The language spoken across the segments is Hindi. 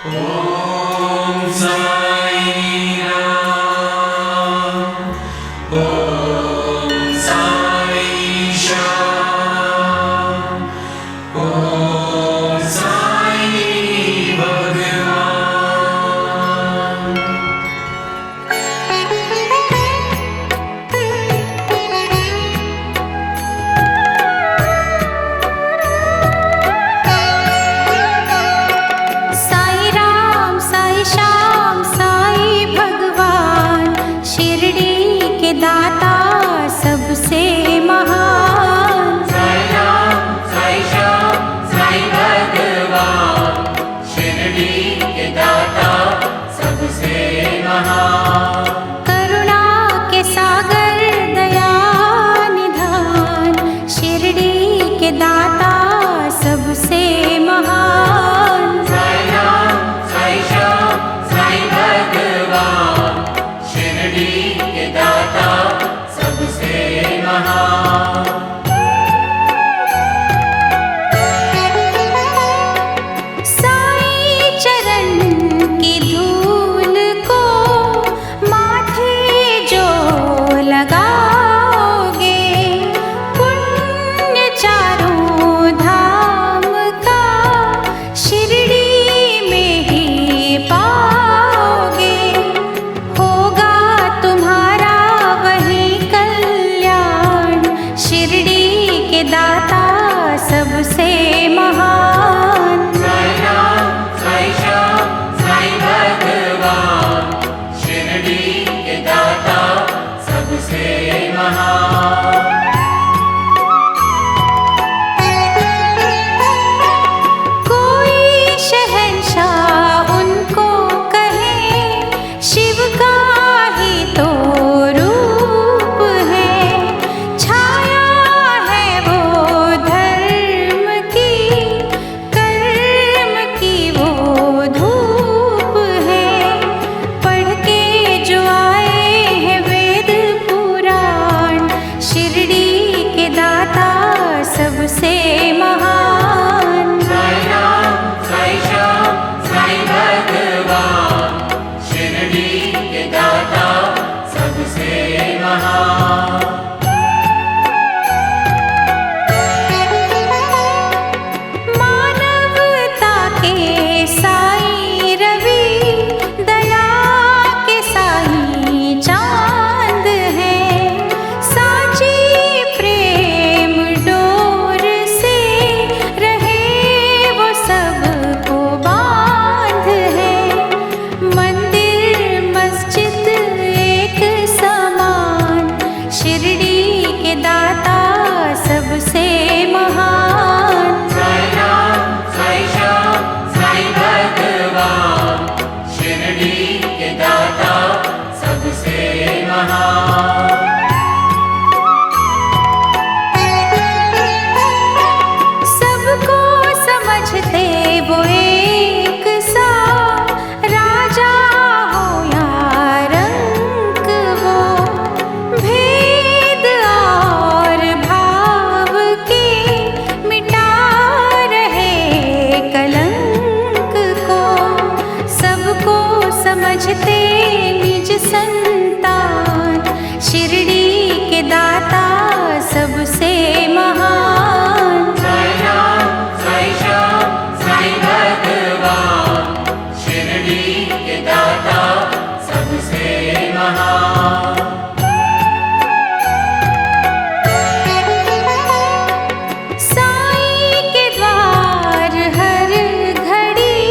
ओम साई राम। ओम साई श्याम। ओम साई भगवान। साई राम साई श्याम साई भगवान, शिरडी के दाता सबसे महान। साई राम साई श्याम साई भगवान, शिरडी के दाता सबसे महान। करुणा के सागर दया निधान, शिरडी के दाता सबसे महान। साई राम साई श्याम साई भगवान, शिरडी के दाता सबसे महान। साई चरण की धूल को माथे जो लगाओगे, पुण्य चारों धाम का शिरडी में ही पाओगे। होगा तुम्हारा वही कल्याण, शिरडी के दाता सबसे महान। साई राम साई श्याम साई भगवान, शिरडी के दाता सबसे महान। कोई शहंशाह उनको कहे, शिव का ही तो रूप है। छाया है वो धर्म की, कर्म की वो धूप है। पढ़ के जो आए हैं वेद पुराण, शिरडी के दाता सबसे महान। साई राम साई श्याम साई भगवान, शिरडी के दाता सबसे महान। मानवता के साई रवि, दया के साई चांद है। साची प्रेम डोर से रहे वो सबको बांध है। मंदिर मस्जिद एक समान, शिरडी के दाता सबसे महान। साई राम साई श्याम साई भगवान, शिरडी के दाता सबसे महान। सबको समझते वो एक सा, राजा हो या रंक वो। भेद और भाव के मिटा रहे कलंक को। सबको समझते निज संतान, शिरडी के दाता सबसे महान। साई राम साई श्याम साई भगवान, शिरडी के दाता सबसे महान। साई के द्वार हर घड़ी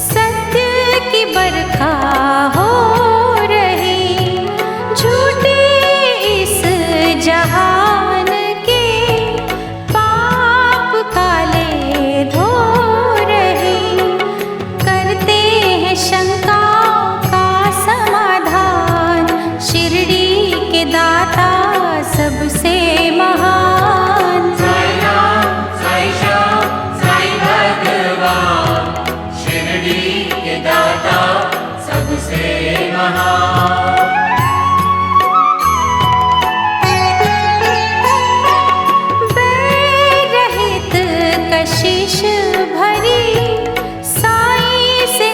सत्य की बरखा हो रही। झूठे इस जहान के पाप काले धो रहे। करते हैं शंका का समाधान, शिरडी के दाता सबसे महान। साई राम साई श्याम साई भगवान, शिरडी के दाता सबसे महान। बैर रहित कशिश भरी, साई से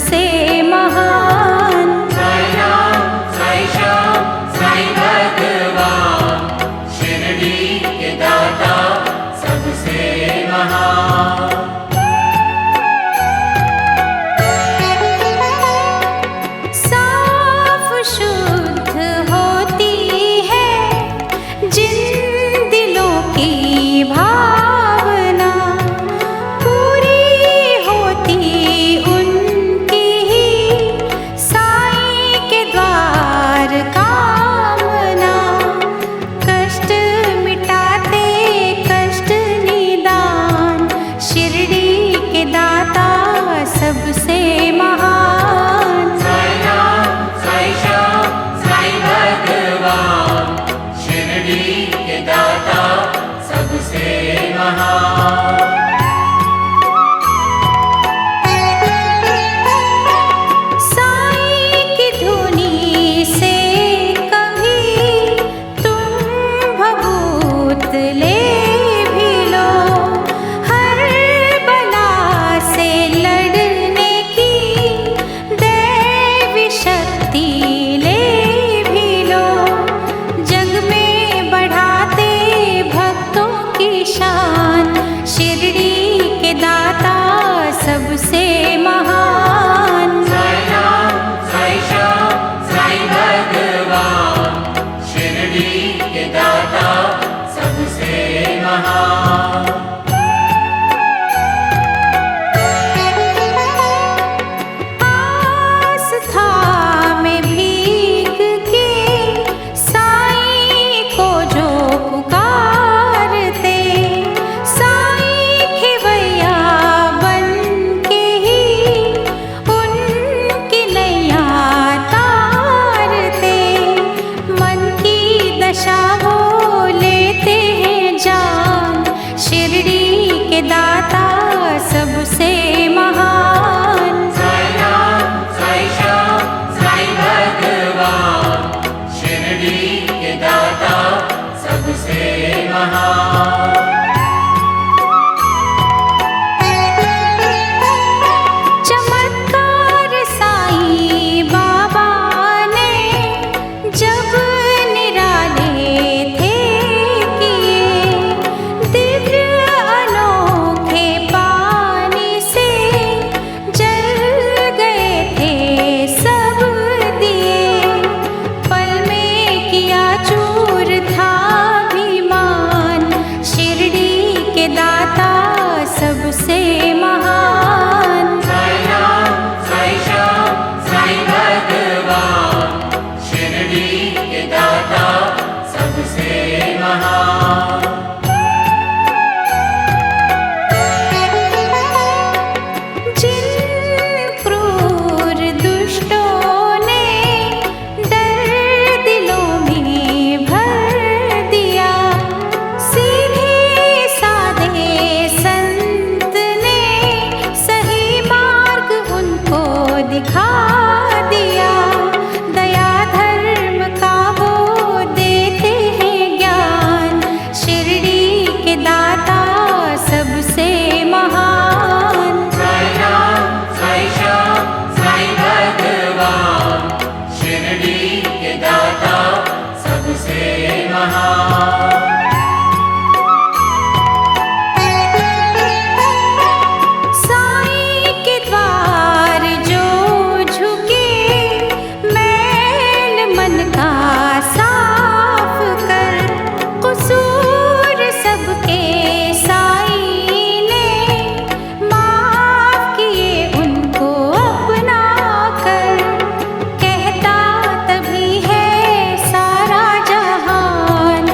सबसे महान। साई राम साई श्याम साई भगवान, शिरडी के दाता सबसे महान। साफ शुद्ध होती है जिन दिलों की भावना, पूरी होती उनकी ही साईं के द्वार कामना। कष्ट मिटाते कष्ट निदान, शिरडी के दाता सबसे महान। साई राम साई श्याम साई भगवान, शिरडी के दाता सबसे महान। साईं की धुनी से कभी तुम भभूत ले भी लो, हर बला से लड़ने की दैवी शक्ति ले भी लो। जग में बढ़ाते भक्तों की शान, शिरडी के दाता सबसे महान। साई राम साई श्याम साई भगवान, शिरडी के दाता सबसे महान। आस्था में भीग के साईं को जो पुकारते, साईं खेवैया बन के ही उनकी नैया तारते। मन की दशा वो लेते हैं जान, शिरडी के दाता सबसे महान। साई राम साई श्याम साई भगवान, शिरडी के दाता सबसे महान। चमत्कार साईं बाबा ने जब निराले थे किए, दिव्य अनोखे पानी से जल गए थे सब दिए। पल में किया चूर था अभिमान, शिरडी के दाता सबसे महान। साई राम साई श्याम साई भगवान, शिरडी के दाता सबसे महान। जिन क्रूर दुष्टों ने डर दिलों में भर दिया, सीधे साधे संत ने सही मार्ग उनको दिखा दिया। दया धर्म का वो देते हैं ज्ञान, शिरडी के दाता सबसे महान। साई राम साई श्याम साई भगवान, शिरडी के दाता सबसे महान। साईं के द्वार जो झुके, मैल मन का साफ कर, कसूर सबके साईं ने माफ किए उनको अपना कर। कहता तभी है सारा जहान,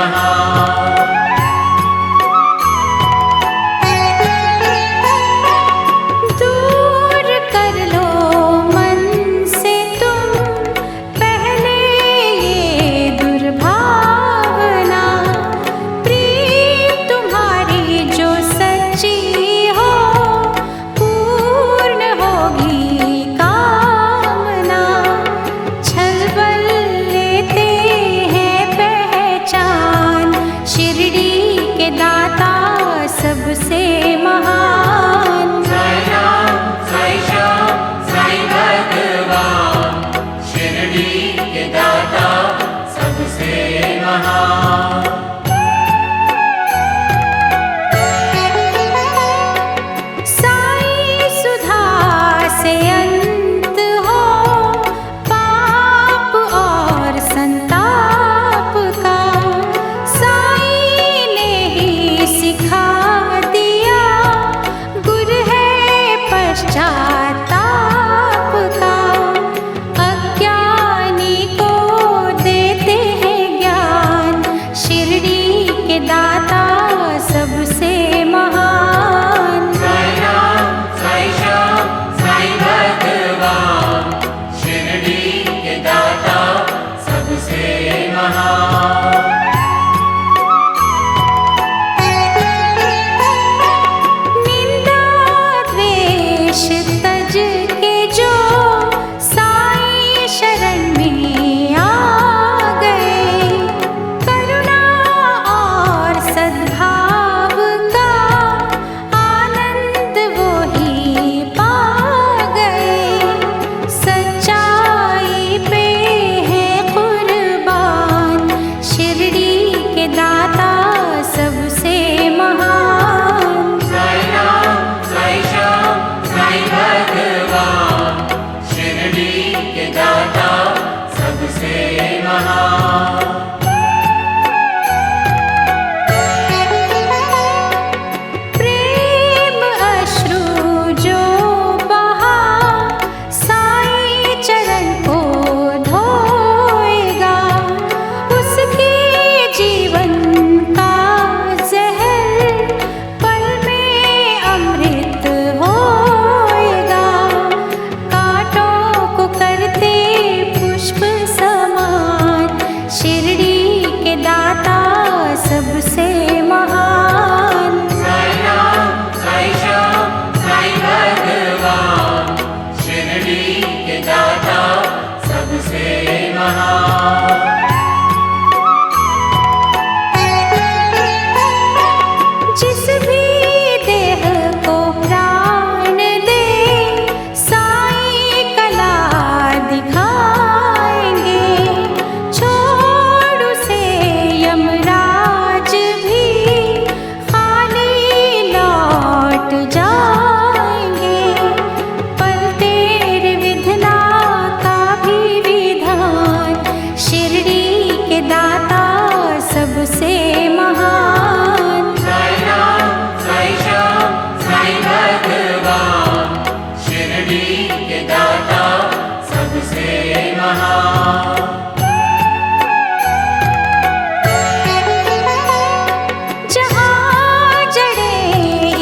महान। दूर कर लो मन से तुम पहले ये दुर्भावना, प्रीत तुम्हारी जो सच्ची हो पूर्ण होगी कामना। छलबल लेते हैं पहचान, शिरडी के दाता सबसे महान। साई राम साई श्याम साई भगवान, शिरडी के दाता सबसे महान। साई सुधा से अंत हो पाप और संताप का, साई ने ही सिखा दिया गुर है पश्चाताप का। अज्ञानी को देते हैं ज्ञान, शिरडी के दाता सबसे महान। साई राम साई श्याम साई भगवान, शिरडी के दाता सबसे महान। निंदा द्वेष तज के जो साई शरण में आ गए, करुणा और सद्भाव का आनंद वो ही पा गए। सच्चाई पे है कुर्बान, शिरडी के दाता सबसे महान। साई राम साई श्याम साई भगवान, शिरडी के दाता सबसे महान। प्रेम अश्रु जो बहा साई चरण को धोएगा, उसके जीवन का जहर पल में अमृत होएगा। कांटों को करते पुष्प समान, शिरडी के दाता सबसे महान। साई राम साई श्याम साई भगवान, शिरडी के दाता सबसे महान। जिस भी देह को प्राण दे साई कला दिखाएंगे, छोड़ उसे यमराज भी खाली लौट जाएंगे। पल तेरे विधना का भी विधान, शिरडी के दाता सबसे महान। साई राम साई श्याम साई भगवान, शिरडी के दाता सबसे महान। जहाँ जड़े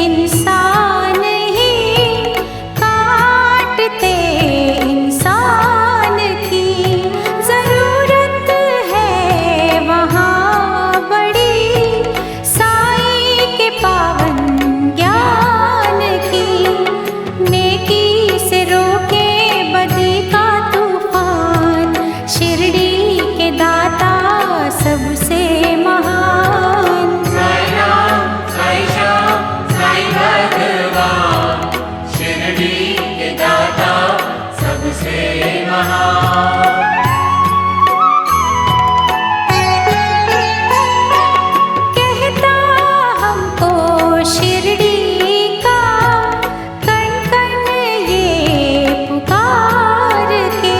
इंसान ही काटते इंसान की, जरूरत है वहाँ बड़ी साई के पावन ज्ञान की। नेकी से रोके बदी का तूफान, शिरडी के दाता सबसे महान। साई राम साई श्याम साई भगवान, शिरडी के दाता सबसे महान। कहता हमको शिरडी का कण कण ये पुकार के,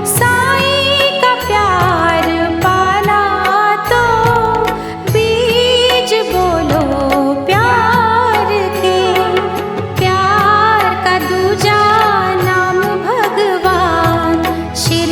साई का प्यार पाना तो बीज बोलो प्यार के। प्यार का दूजा नाम भगवान, शिरडी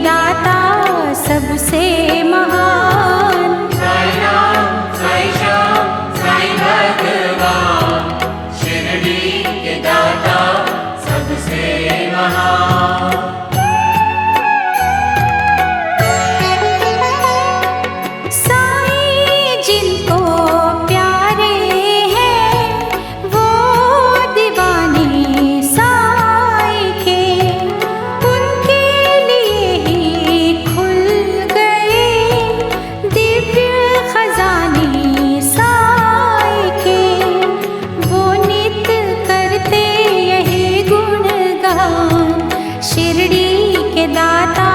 दाता सबसे महान। साई राम साई श्याम साई भगवान, शिरडी के दाता सबसे महान। साईं जिनको प्यारे हैं वो दीवाने साईं के, उनके लिए ही खुल गए दिव्य खजाने साईं के। वो नित करते यही गुणगान, शिरडी के दाता